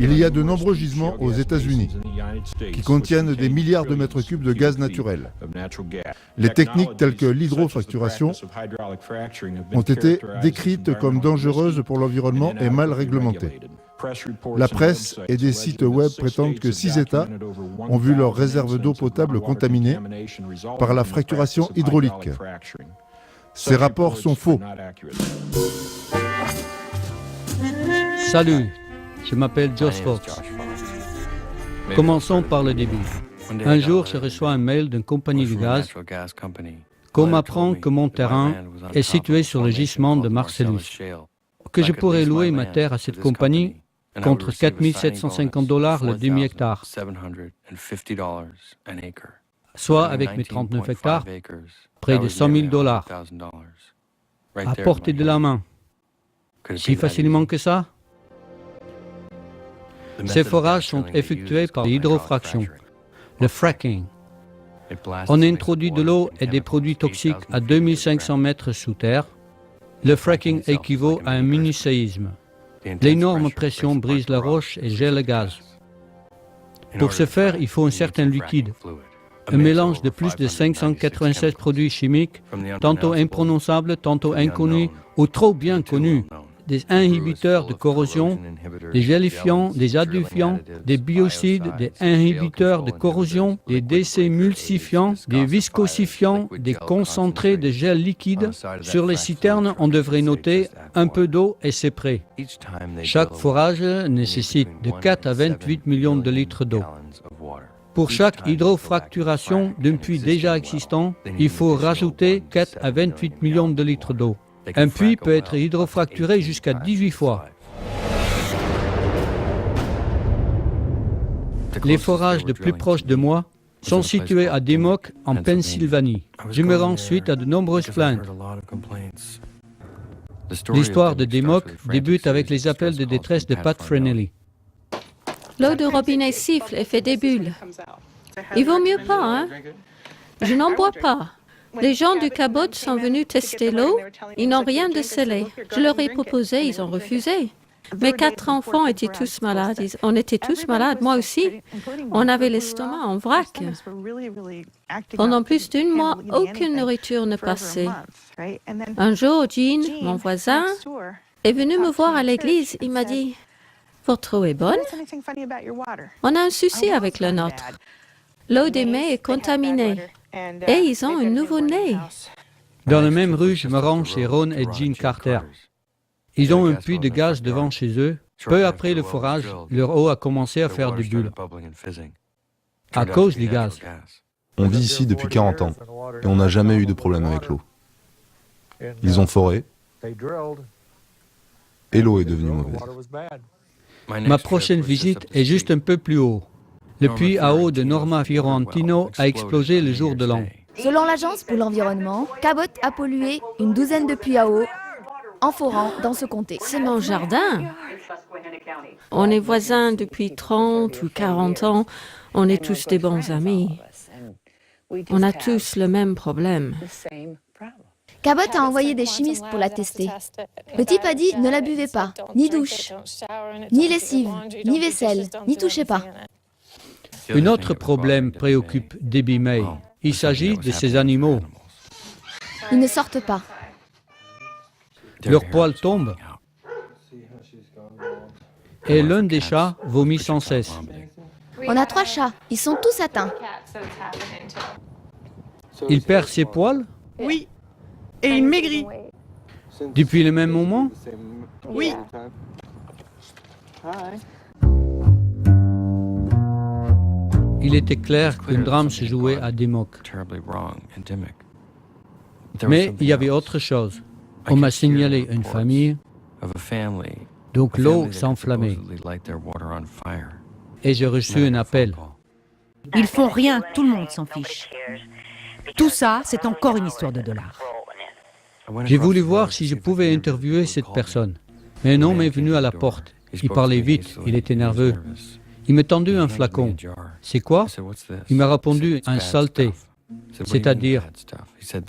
Il y a de nombreux gisements aux États-Unis qui contiennent des milliards de mètres cubes de gaz naturel. Les techniques telles que l'hydrofracturation ont été décrites comme dangereuses pour l'environnement et mal réglementées. La presse et des sites web prétendent que 6 États ont vu leurs réserves d'eau potable contaminées par la fracturation hydraulique. Ces rapports sont faux. Salut, je m'appelle Josh Fox. Commençons par le début. Un jour, je reçois un mail d'une compagnie de gaz qu'on m'apprend que mon terrain est situé sur le gisement de Marcellus, que je pourrais louer ma terre à cette compagnie contre $4 750 le demi-hectare, soit avec mes 39 hectares, près de $100 000, à portée de la main. Si facilement que ça? Ces forages sont effectués par l'hydrofraction, le fracking. On introduit de l'eau et des produits toxiques à 2500 mètres sous terre. Le fracking équivaut à un mini-séisme. L'énorme pression brise la roche et gèle le gaz. Pour ce faire, il faut un certain liquide, un mélange de plus de 596 produits chimiques, tantôt imprononçables, tantôt inconnus ou trop bien connus. Des inhibiteurs de corrosion, des gélifiants, des adulfiants, des biocides, des inhibiteurs de corrosion, des désémulsifiants, des viscosifiants, des concentrés de gel liquide. Sur les citernes, on devrait noter un peu d'eau et c'est prêt. Chaque forage nécessite de 4 à 28 millions de litres d'eau. Pour chaque hydrofracturation d'un puits déjà existant, il faut rajouter 4 à 28 millions de litres d'eau. Un puits peut être hydrofracturé jusqu'à 18 fois. Les forages les plus proches de moi sont situés à Demock, en Pennsylvanie. Je me rends suite à de nombreuses plaintes. L'histoire de Demock débute avec les appels de détresse de Pat Frenelly. L'eau de robinet siffle et fait des bulles. Il vaut mieux pas, hein? Je n'en bois pas. Les gens du Cabot sont venus tester l'eau. Ils n'ont rien de scellé. Je leur ai proposé, ils ont refusé. Mes 4 enfants étaient tous malades. On était tous malades, moi aussi. On avait l'estomac en vrac. Pendant plus d'un mois, aucune nourriture ne passait. Un jour, Gene, mon voisin, est venu me voir à l'église. Il m'a dit, « Votre eau est bonne. On a un souci avec la nôtre. L'eau des mets est contaminée. Et ils ont un nouveau-né. » Dans la même rue, je me rends chez Ron et Gene Carter. Ils ont un puits de gaz devant chez eux. Peu après le forage, leur eau a commencé à faire des bulles. À cause du gaz. On vit ici depuis 40 ans et on n'a jamais eu de problème avec l'eau. Ils ont foré et l'eau est devenue mauvaise. Ma prochaine visite est juste un peu plus haut. Le puits à eau de Norma Fiorentino a explosé le jour de l'an. Selon l'Agence pour l'environnement, Cabot a pollué une douzaine de puits à eau en forant dans ce comté. C'est mon jardin. On est voisins depuis 30 ou 40 ans. On est tous des bons amis. On a tous le même problème. Cabot a envoyé des chimistes pour la tester. Le type a dit ne la buvez pas, ni douche, ni lessive, ni vaisselle, n'y touchez pas. Un autre problème préoccupe Debbie May. Il s'agit de ces animaux. Ils ne sortent pas. Leurs poils tombent. Et l'un des chats vomit sans cesse. On a 3 chats, ils sont tous atteints. Il perd ses poils? Oui. Et il maigrit. Depuis le même moment? Oui. Il était clair qu'un drame se jouait à Demock. Mais il y avait autre chose. On m'a signalé une famille, donc l'eau s'enflammait. Et j'ai reçu un appel. Ils font rien, tout le monde s'en fiche. Tout ça, c'est encore une histoire de dollars. J'ai voulu voir si je pouvais interviewer cette personne. Mais un homme est venu à la porte. Il parlait vite, il était nerveux. Il m'a tendu un flacon. C'est quoi? Il m'a répondu un saleté. C'est-à-dire,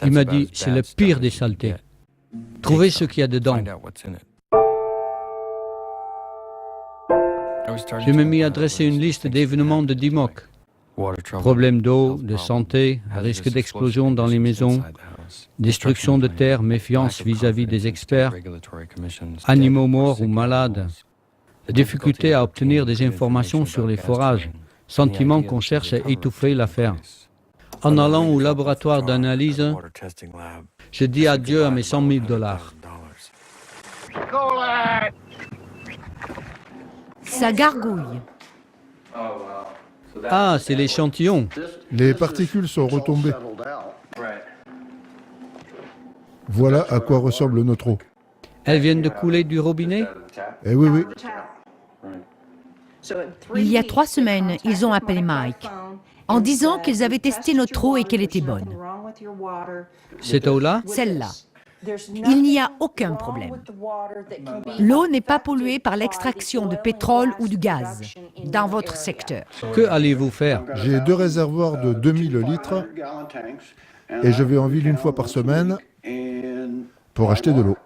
il m'a dit, c'est le pire des saletés. Trouvez ce qu'il y a dedans. Je me mis à dresser une liste d'événements de DIMOC. Problèmes d'eau, de santé, risque d'explosion dans les maisons, destruction de terres, méfiance vis-à-vis des experts, animaux morts ou malades, difficulté à obtenir des informations sur les forages, sentiment qu'on cherche à étouffer l'affaire. En allant au laboratoire d'analyse, je dis adieu à mes $100 000. Ça gargouille. Ah, c'est l'échantillon. Les particules sont retombées. Voilà à quoi ressemble notre eau. Elles viennent de couler du robinet? Eh oui, oui. Il y a 3 semaines, ils ont appelé Mike en disant qu'ils avaient testé notre eau et qu'elle était bonne. Cette eau-là? Celle-là. Il n'y a aucun problème. L'eau n'est pas polluée par l'extraction de pétrole ou de gaz dans votre secteur. Que allez-vous faire? J'ai 2 réservoirs de 2000 litres et je vais en ville une fois par semaine pour acheter de l'eau.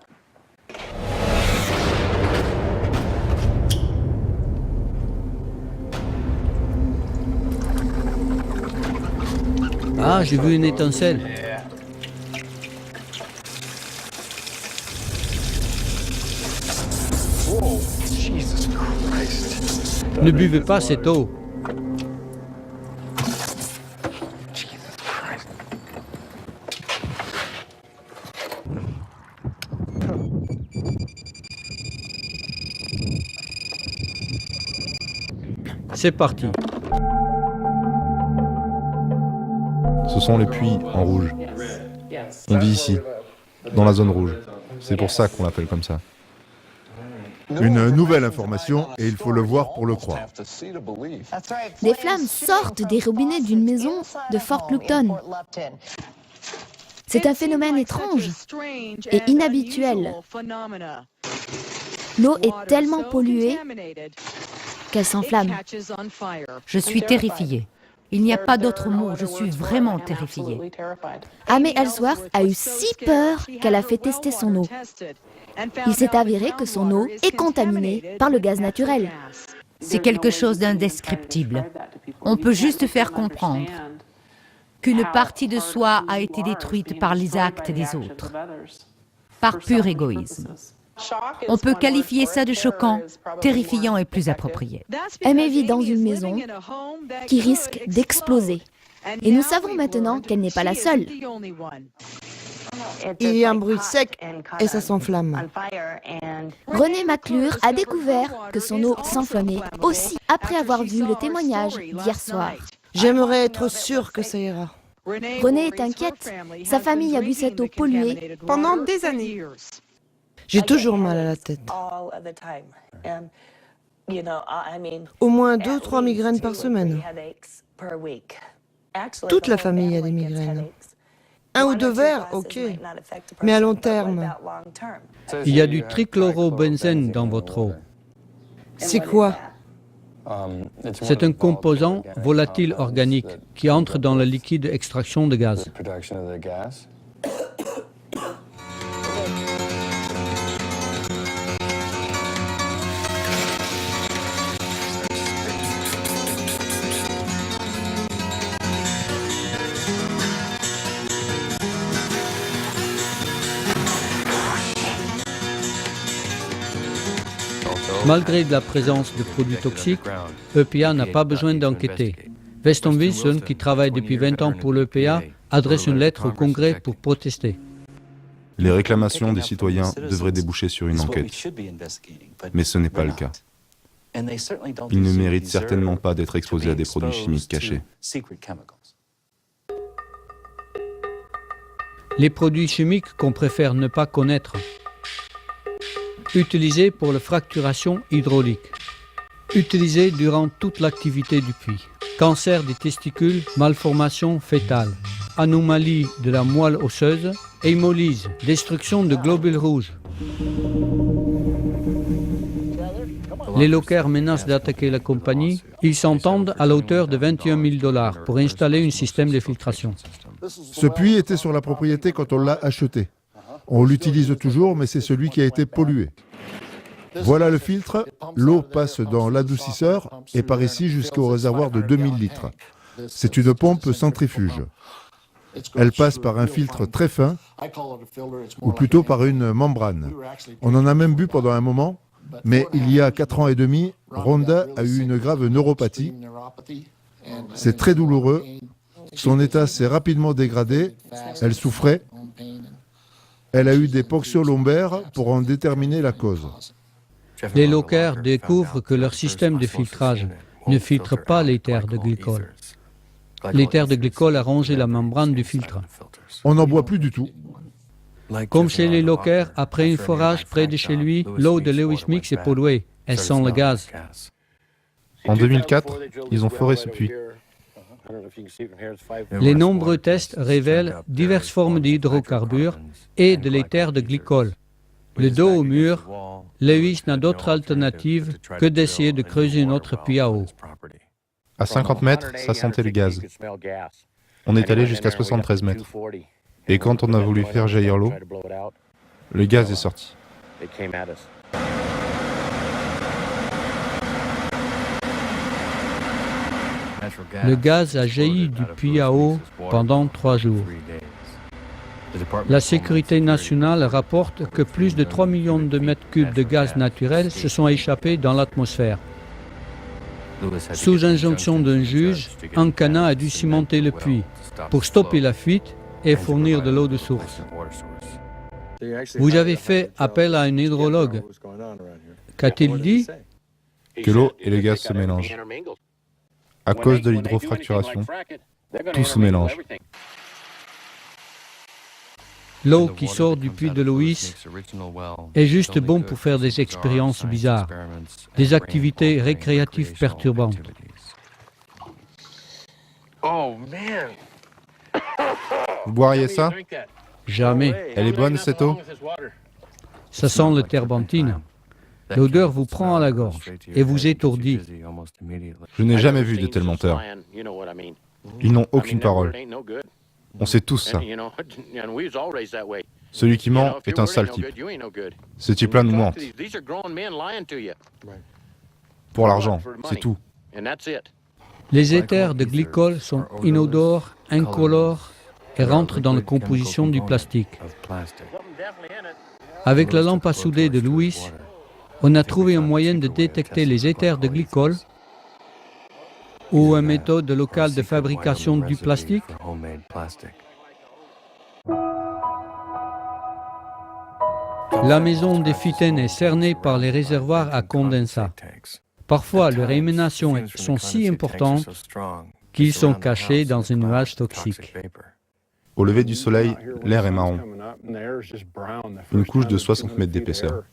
Ah, j'ai vu une étincelle. Ne buvez pas cette eau. C'est parti. Ce sont les puits en rouge. On vit ici, dans la zone rouge. C'est pour ça qu'on l'appelle comme ça. Une nouvelle information et il faut le voir pour le croire. Des flammes sortent des robinets d'une maison de Fort Lupton. C'est un phénomène étrange et inhabituel. L'eau est tellement polluée qu'elle s'enflamme. Je suis terrifiée. Il n'y a pas d'autre mot, je suis vraiment terrifiée. Amy Ellsworth a eu si peur qu'elle a fait tester son eau. Il s'est avéré que son eau est contaminée par le gaz naturel. C'est quelque chose d'indescriptible. On peut juste faire comprendre qu'une partie de soi a été détruite par les actes des autres, par pur égoïsme. On peut qualifier ça de choquant, terrifiant et plus approprié. Amy vit dans une maison qui risque d'exploser. Et nous savons maintenant qu'elle n'est pas la seule. Il y a un bruit sec et ça s'enflamme. René McClure a découvert que son eau s'enflammait aussi après avoir vu le témoignage d'hier soir. J'aimerais être sûre que ça ira. René est inquiète. Sa famille a bu cette eau polluée Pendant des années. J'ai toujours mal à la tête. Au moins 2 ou 3 migraines par semaine. Toute la famille a des migraines. 1 ou 2 verres, ok. Mais à long terme. Il y a du trichlorobenzène dans votre eau. C'est quoi? C'est un composant volatile organique qui entre dans le liquide extraction de gaz. Malgré la présence de produits toxiques, EPA n'a pas besoin d'enquêter. Weston Wilson, qui travaille depuis 20 ans pour l'EPA, adresse une lettre au Congrès pour protester. Les réclamations des citoyens devraient déboucher sur une enquête. Mais ce n'est pas le cas. Ils ne méritent certainement pas d'être exposés à des produits chimiques cachés. Les produits chimiques qu'on préfère ne pas connaître. Utilisés pour la fracturation hydraulique. Utilisés durant toute l'activité du puits. Cancer des testicules, malformation fœtale. Anomalie de la moelle osseuse. Hémolyse, destruction de globules rouges. Les Lockheed menacent d'attaquer la compagnie. Ils s'entendent à la hauteur de $21 000 pour installer un système de filtration. Ce puits était sur la propriété quand on l'a acheté. On l'utilise toujours, mais c'est celui qui a été pollué. Voilà le filtre, l'eau passe dans l'adoucisseur et par ici jusqu'au réservoir de 2000 litres. C'est une pompe centrifuge. Elle passe par un filtre très fin, ou plutôt par une membrane. On en a même bu pendant un moment, mais il y a 4 ans et demi, Rhonda a eu une grave neuropathie. C'est très douloureux. Son état s'est rapidement dégradé. Elle souffrait. Elle a eu des ponctions lombaires pour en déterminer la cause. Les lockers découvrent que leur système de filtrage ne filtre pas l'éther de glycol. L'éther de glycol a rongé la membrane du filtre. On n'en boit plus du tout. Comme chez les lockers, après un forage près de chez lui, l'eau de Lewis Mix est polluée. Elle sent le gaz. En 2004, ils ont foré ce puits. Les nombreux tests révèlent diverses formes d'hydrocarbures et de l'éther de glycol. Le dos au mur, Lewis n'a d'autre alternative que d'essayer de creuser un autre puits à eau. À 50 mètres, ça sentait le gaz. On est allé jusqu'à 73 mètres. Et quand on a voulu faire jaillir l'eau, le gaz est sorti. Le gaz a jailli du puits à eau pendant 3 jours. La sécurité nationale rapporte que plus de 3 millions de mètres cubes de gaz naturel se sont échappés dans l'atmosphère. Sous injonction d'un juge, Ankana a dû cimenter le puits pour stopper la fuite et fournir de l'eau de source. Vous avez fait appel à un hydrologue. Qu'a-t-il dit? Que l'eau et le gaz se mélangent. À cause de l'hydrofracturation, tout se mélange. L'eau qui sort du puits de Lewis est juste bon pour faire des expériences bizarres, des activités récréatives perturbantes. Vous boiriez ça? Jamais. Elle est bonne cette eau? Ça sent le terbentine. L'odeur vous prend à la gorge et vous étourdit. Je n'ai jamais vu de tels menteurs. Ils n'ont aucune parole. On sait tous ça. Celui qui ment est un sale type. Ce type-là nous ment. Pour l'argent, c'est tout. Les éthers de glycol sont inodores, incolores et rentrent dans la composition du plastique. Avec la lampe à souder de Lewis, on a trouvé un moyen de détecter les éthers de glycol ou une méthode locale de fabrication du plastique. La maison des Fiten est cernée par les réservoirs à condensat. Parfois, leurs émanations sont si importantes qu'ils sont cachés dans un nuage toxique. Au lever du soleil, l'air est marron. Une couche de 60 mètres d'épaisseur.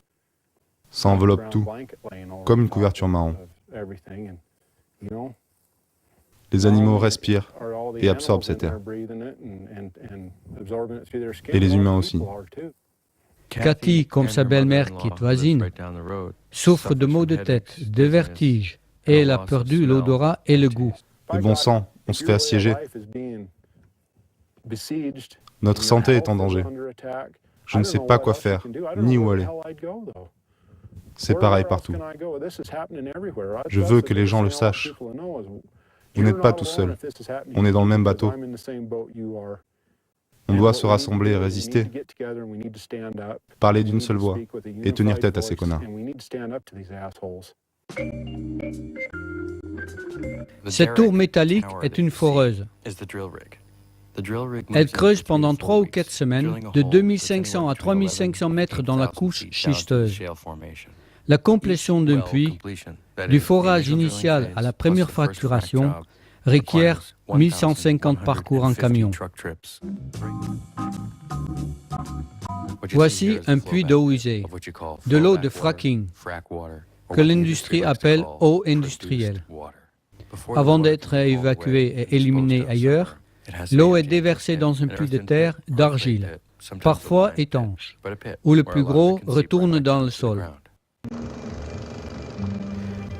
Ça enveloppe tout, comme une couverture marron. Les animaux respirent et absorbent cet air. Et les humains aussi. Cathy, comme sa belle-mère qui est voisine, souffre de maux de tête, de vertiges, et elle a perdu l'odorat et le goût. Mais bon sang, on se fait assiéger. Notre santé est en danger. Je ne sais pas quoi faire, ni où aller. C'est pareil partout. Je veux que les gens le sachent. Vous n'êtes pas tout seul. On est dans le même bateau. On doit se rassembler et résister. Parler d'une seule voix et tenir tête à ces connards. Cette tour métallique est une foreuse. Elle creuse pendant 3 ou 4 semaines de 2500 à 3500 mètres dans la couche schisteuse. La complétion d'un puits, du forage initial à la première fracturation, requiert 1150 parcours en camion. Voici un puits d'eau usée, de l'eau de fracking, que l'industrie appelle eau industrielle. Avant d'être évacuée et éliminée ailleurs, l'eau est déversée dans un puits de terre d'argile, parfois étanche, où le plus gros retourne dans le sol.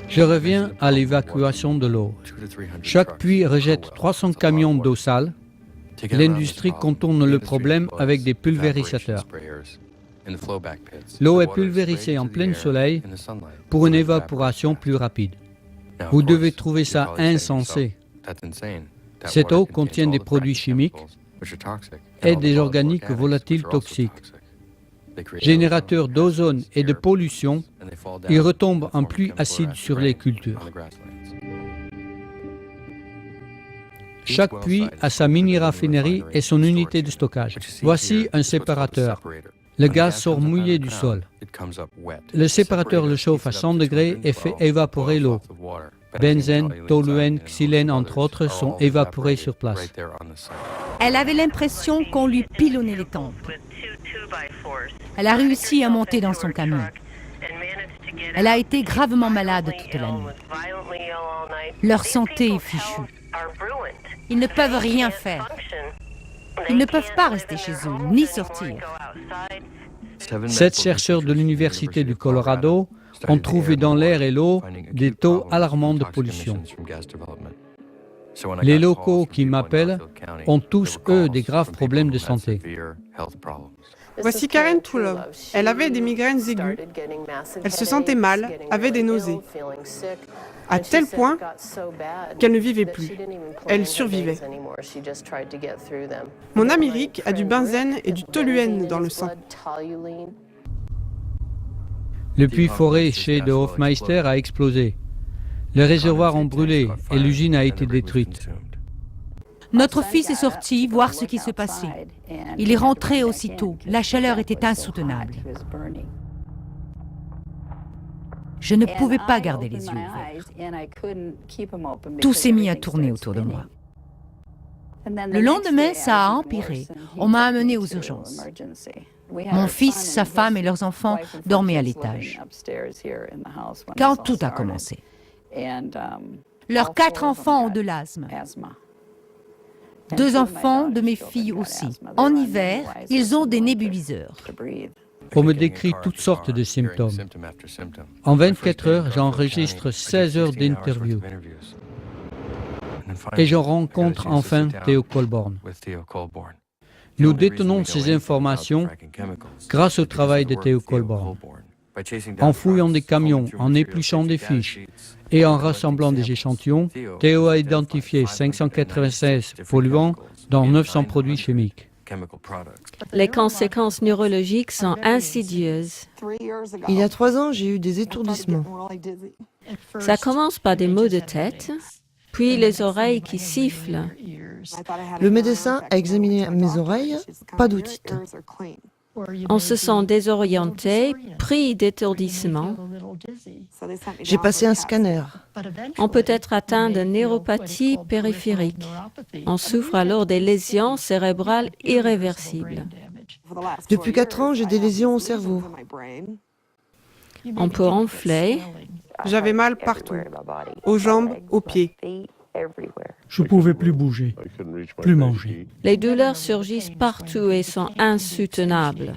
Je reviens à l'évacuation de l'eau. Chaque puits rejette 300 camions d'eau sale. L'industrie contourne le problème avec des pulvérisateurs. L'eau est pulvérisée en plein soleil pour une évaporation plus rapide. Vous devez trouver ça insensé. Cette eau contient des produits chimiques et des organiques volatiles toxiques. Générateurs d'ozone et de pollution, ils retombent en pluie acide sur les cultures. Chaque puits a sa mini-raffinerie et son unité de stockage. Voici un séparateur. Le gaz sort mouillé du sol. Le séparateur le chauffe à 100 degrés et fait évaporer l'eau. Benzène, toluène, xylène, entre autres, sont évaporés sur place. Elle avait l'impression qu'on lui pilonnait les tempes. Elle a réussi à monter dans son camion. Elle a été gravement malade toute la nuit. Leur santé est fichue. Ils ne peuvent rien faire. Ils ne peuvent pas rester chez eux, ni sortir. 7 chercheurs de l'Université du Colorado ont trouvé dans l'air et l'eau des taux alarmants de pollution. Les locaux qui m'appellent ont tous, eux, des graves problèmes de santé. Voici Karen Toulov. Elle avait des migraines aiguës. Elle se sentait mal, avait des nausées. À tel point qu'elle ne vivait plus. Elle survivait. Mon ami Rick a du benzène et du toluène dans le sang. Le puits foré chez de Hofmeister a explosé. Les réservoirs ont brûlé et l'usine a été détruite. Notre fils est sorti voir ce qui se passait. Il est rentré aussitôt. La chaleur était insoutenable. Je ne pouvais pas garder les yeux ouverts. Tout s'est mis à tourner autour de moi. Le lendemain, ça a empiré. On m'a amené aux urgences. Mon fils, sa femme et leurs enfants dormaient à l'étage. Quand tout a commencé. Leurs 4 enfants ont de l'asthme. 2 enfants de mes filles aussi. En hiver, ils ont des nébuliseurs. On me décrit toutes sortes de symptômes. En 24 heures, j'enregistre 16 heures d'interviews. Et je rencontre enfin Theo Colborn. Nous détenons ces informations grâce au travail de Theo Colborn. En fouillant des camions, en épluchant des fiches et en rassemblant des échantillons, Theo a identifié 596 polluants dans 900 produits chimiques. Les conséquences neurologiques sont insidieuses. Il y a 3 ans, j'ai eu des étourdissements. Ça commence par des maux de tête, puis les oreilles qui sifflent. Le médecin a examiné mes oreilles, pas d'otite. On se sent désorienté, pris d'étourdissement. J'ai passé un scanner. On peut être atteint de neuropathie périphérique. On souffre alors des lésions cérébrales irréversibles. Depuis 4 ans, j'ai des lésions au cerveau. On peut enfler. J'avais mal partout, aux jambes, aux pieds. Je ne pouvais plus bouger, plus manger. Les douleurs surgissent partout et sont insoutenables.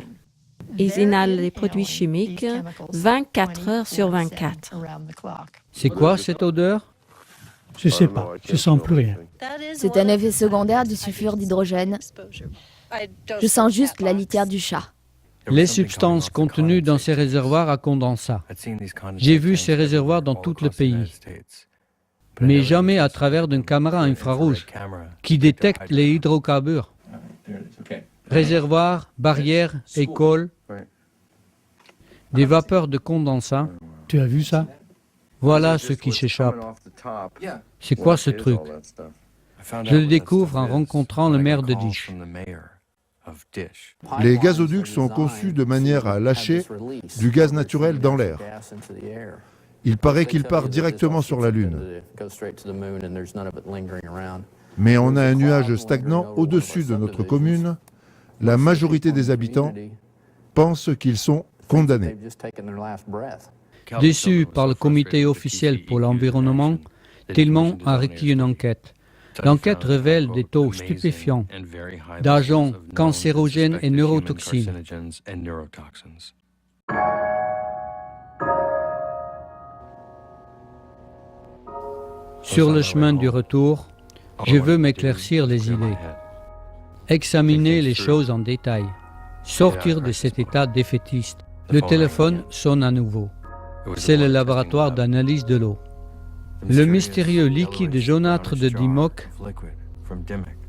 Ils inhalent des produits chimiques 24 heures sur 24. C'est quoi cette odeur? Je ne sais pas, je ne sens plus rien. C'est un effet secondaire du sulfure d'hydrogène. Je sens juste la litière du chat. Les substances contenues dans ces réservoirs à condensat. J'ai vu ces réservoirs dans tout le pays, mais jamais à travers d'une caméra infrarouge qui détecte les hydrocarbures. Réservoirs, barrières, écoles, des vapeurs de condensat. Tu as vu ça? Voilà ce qui s'échappe. C'est quoi ce truc? Je le découvre en rencontrant le maire de Dish. Les gazoducs sont conçus de manière à lâcher du gaz naturel dans l'air. Il paraît qu'il part directement sur la Lune. Mais on a un nuage stagnant au-dessus de notre commune. La majorité des habitants pensent qu'ils sont condamnés. Déçu par le comité officiel pour l'environnement, Tillman a requis une enquête. L'enquête révèle des taux stupéfiants d'agents cancérogènes et neurotoxines. Sur le chemin du retour, je veux m'éclaircir les idées, examiner les choses en détail. sortir de cet état défaitiste. Le téléphone sonne à nouveau. C'est le laboratoire d'analyse de l'eau. Le mystérieux liquide jaunâtre de Dimock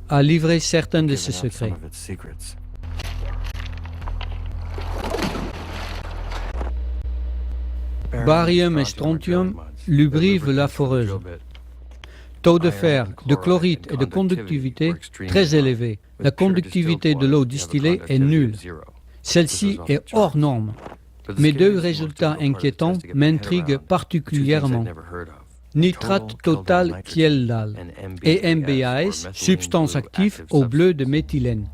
a livré certains de ses secrets. Barium et strontium lubrivent la foreuse. Taux de fer, de chlorite et de conductivité très élevé. La conductivité de l'eau distillée est nulle. Celle-ci est hors norme. Mais deux résultats inquiétants m'intriguent particulièrement. Nitrate total Kieldal et MBAS, substance active au bleu de méthylène.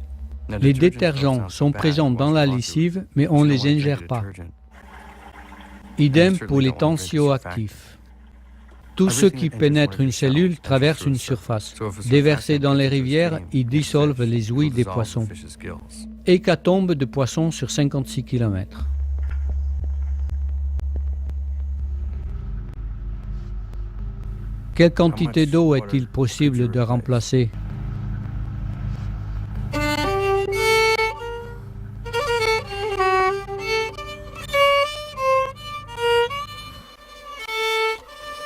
Les détergents sont présents dans la lessive, mais on ne les ingère pas. Idem pour les tensioactifs. Tout ce qui pénètre une cellule traverse une surface. Déversé dans les rivières, ils dissolvent les ouïes des poissons. Hécatombe de poissons sur 56 km. Quelle quantité d'eau est-il possible de remplacer?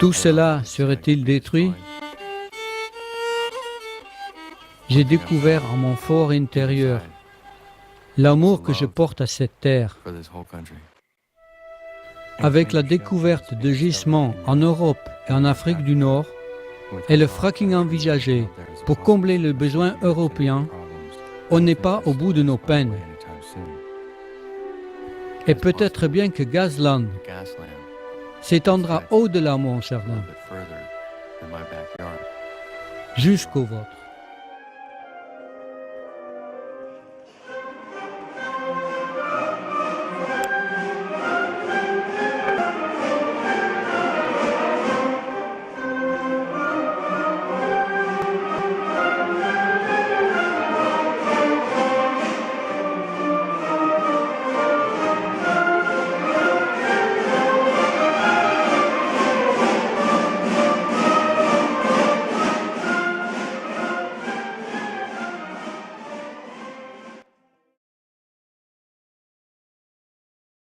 Tout cela serait-il détruit? J'ai découvert en mon fort intérieur l'amour que je porte à cette terre. Avec la découverte de gisements en Europe et en Afrique du Nord et le fracking envisagé pour combler le besoin européen, on n'est pas au bout de nos peines. Et peut-être bien que Gazland s'étendra au-delà de mon jardin, jusqu'au vôtre.